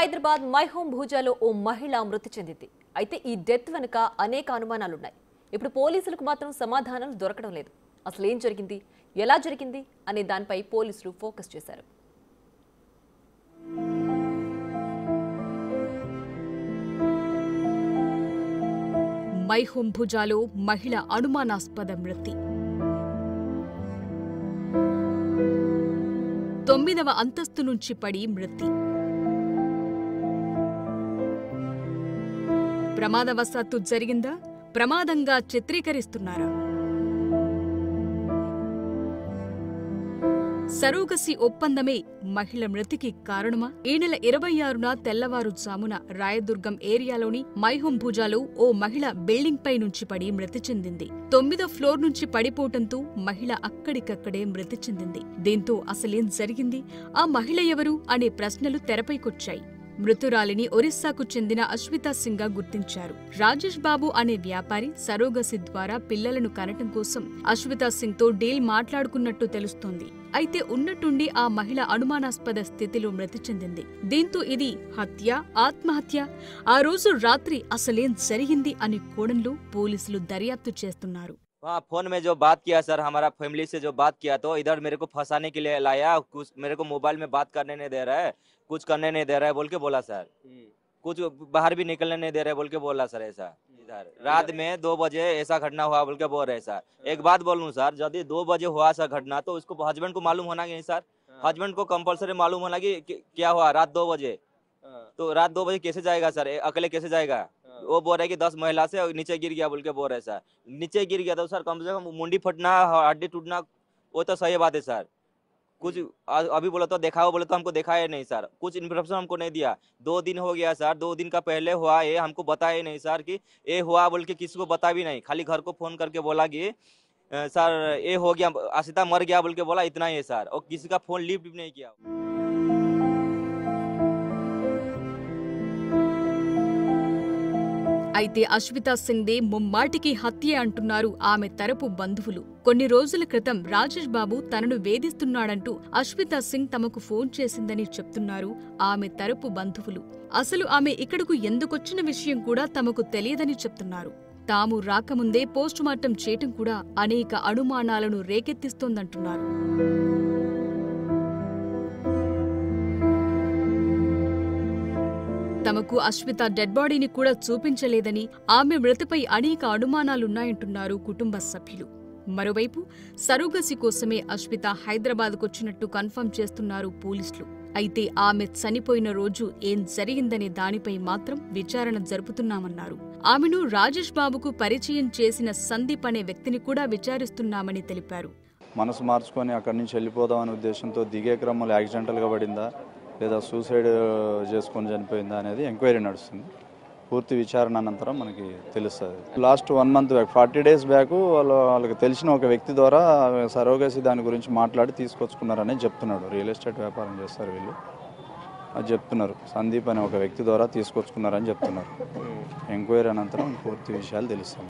Hyderabad My Home భూజాలో ఓ మహిళ మృతి చెందింది. అయితే ఈ డెత్ వెనుక అనేక అనుమానాలున్నాయి. ఇప్పుడు పోలీసులకు మాత్రం సమాధానం దొరకడం లేదు. అసలు ఏం జరిగింది, ఎలా జరిగింది అనే దానిపై పోలీసులు ఫోకస్ చేశారు. మైహోమ్ భూజాలో మహిళ అనుమానాస్పద మృతి. 9వ అంతస్తు నుంచి పడి మృతి. ప్రమాదవశాత్తు జరిగిందా, ప్రమాదంగా చిత్రీకరిస్తున్నారా? సరోగసి ఒప్పందమే మహిళ మృతికి కారణమా? ఈ నెల 26న తెల్లవారుజామున రాయదుర్గం ఏరియాలోని మైహోమ్ భూజాలో ఓ మహిళ బిల్డింగ్ పై నుంచి పడి మృతి చెందింది. 9వ ఫ్లోర్ నుంచి పడిపోవటంతో మహిళ అక్కడికక్కడే మృతి చెందింది. దీంతో అసలేం జరిగింది, ఆ మహిళ ఎవరు అనే ప్రశ్నలు తెరపైకొచ్చాయి. మృతురాలిని ఒరిస్సాకు చెందిన అశ్వితా సింగ్ గా గుర్తించారు. రాజేష్ బాబు అనే వ్యాపారి సరోగసి ద్వారా పిల్లలను కనటం కోసం అశ్వితా సింగ్ తో డీల్ మాట్లాడుకున్నట్టు తెలుస్తోంది. అయితే ఉన్నట్టుండి ఆ మహిళ అనుమానాస్పద స్థితిలో మృతి చెందింది. దీంతో ఇది హత్య, ఆత్మహత్య, ఆ రోజు రాత్రి అసలేం జరిగింది అనే కోణంలో పోలీసులు దర్యాప్తు చేస్తున్నారు. वहाँ फोन में जो बात किया सर, हमारा फैमिली से जो बात किया तो इधर मेरे को फंसाने के लिए लाया, कुछ मेरे को मोबाइल में बात करने नहीं दे रहा है, कुछ करने नहीं दे रहा है बोल के बोला सर, कुछ बाहर भी निकलने नहीं दे रहे बोल के बोला सर। ऐसा इधर रात में 2 बजे ऐसा घटना हुआ बोल के बोल रहे सर। एक बात बोलूं सर, यदि 2 बजे हुआ सर घटना तो उसको हस्बैंड को मालूम होना नहीं सर, हस्बैंड को कंपलसरी मालूम होना कि क्या हुआ रात 2 बजे। तो रात 2 बजे कैसे जाएगा सर, अकेले कैसे जाएगा? वो बोल रहे कि 10 महिला से नीचे गिर गया बोल के बोल रहे सर। नीचे गिर गया तो सर कम से कम मुंडी फटना, हड्डी टूटना, वो तो सही बात है सर। कुछ अभी बोला तो देखा, बोले तो हमको दिखाया नहीं सर, कुछ इन्फॉर्मेशन हमको नहीं दिया। 2 दिन हो गया सर, 2 दिन का पहले हुआ ये हमको बताया नहीं सर कि ये हुआ बोल के किसी को बता भी नहीं, खाली घर को फोन करके बोला कि सर ये हो गया, आशिता मर गया बोल के बोला, इतना ही सर, और किसी का फोन लिफ्ट भी नहीं किया। అయితే అశ్వితా సింగ్దే ముమ్మాటికి హత్యే అంటున్నారు ఆమె తరపు బంధువులు. కొన్ని రోజుల క్రితం రాజేష్ బాబు తనను వేధిస్తున్నాడంటూ అశ్వితా సింగ్ తమకు ఫోన్ చేసిందని చెప్తున్నారు ఆమె తరపు బంధువులు. అసలు ఆమె ఇక్కడకు ఎందుకొచ్చిన విషయం కూడా తమకు తెలియదని చెప్తున్నారు. తాము రాకముందే పోస్టుమార్టం చేయటం కూడా అనేక అనుమానాలను రేకెత్తిస్తోందంటున్నారు. తమకు అశ్విత డెడ్ బాడీని కూడా చూపించలేదని, ఆమె మృతిపై అనేక అనుమానాలున్నాయంటున్నారు కుటుంబ సభ్యులు. మరోవైపు సరోగసి కోసమే అశ్విత హైదరాబాద్కొచ్చినట్టు కన్ఫర్మ్ చేస్తున్నారు పోలీసులు. అయితే ఆమె చనిపోయిన రోజు ఏం జరిగిందనే దానిపై మాత్రం విచారణ జరుపుతున్నామన్నారు. ఆమెను రాజేష్ బాబుకు పరిచయం చేసిన సందీప్ అనే వ్యక్తిని కూడా విచారిస్తున్నామని తెలిపారు. మనసు మార్చుకొని అక్కడి నుంచి వెళ్ళిపోదామనే ఉద్దేశంతో దిగే క్రమంలో యాక్సిడెంటల్గా పడిందా లేదా సూసైడ్ చేసుకొని చనిపోయిందా అనేది ఎంక్వైరీ నడుస్తుంది. పూర్తి విచారణ అనంతరం మనకి తెలుస్తుంది. Last 1 month back, 40 days back వాళ్ళకి తెలిసిన ఒక వ్యక్తి ద్వారా సరోగసి దాని గురించి మాట్లాడి తీసుకొచ్చుకున్నారని చెప్తున్నాడు. రియల్ ఎస్టేట్ వ్యాపారం చేస్తారు వీళ్ళు, అది చెప్తున్నారు. సందీప్ అనే ఒక వ్యక్తి ద్వారా తీసుకొచ్చుకున్నారని చెప్తున్నారు. ఎంక్వైరీ అనంతరం పూర్తి విషయాలు తెలుస్తాయి.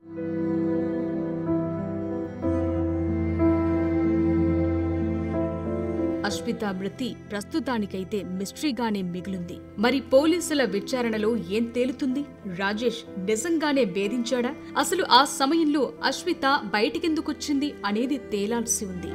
అశ్విత మృతి ప్రస్తుతానికైతే మిస్టరీగానే మిగిలింది. మరి పోలీసుల విచారణలో ఏం తేలుతుంది? రాజేష్ నిజంగానే వేధించాడా? అసలు ఆ సమయంలో అశ్విత బయటికెందుకొచ్చింది అనేది తేలాల్సి ఉంది.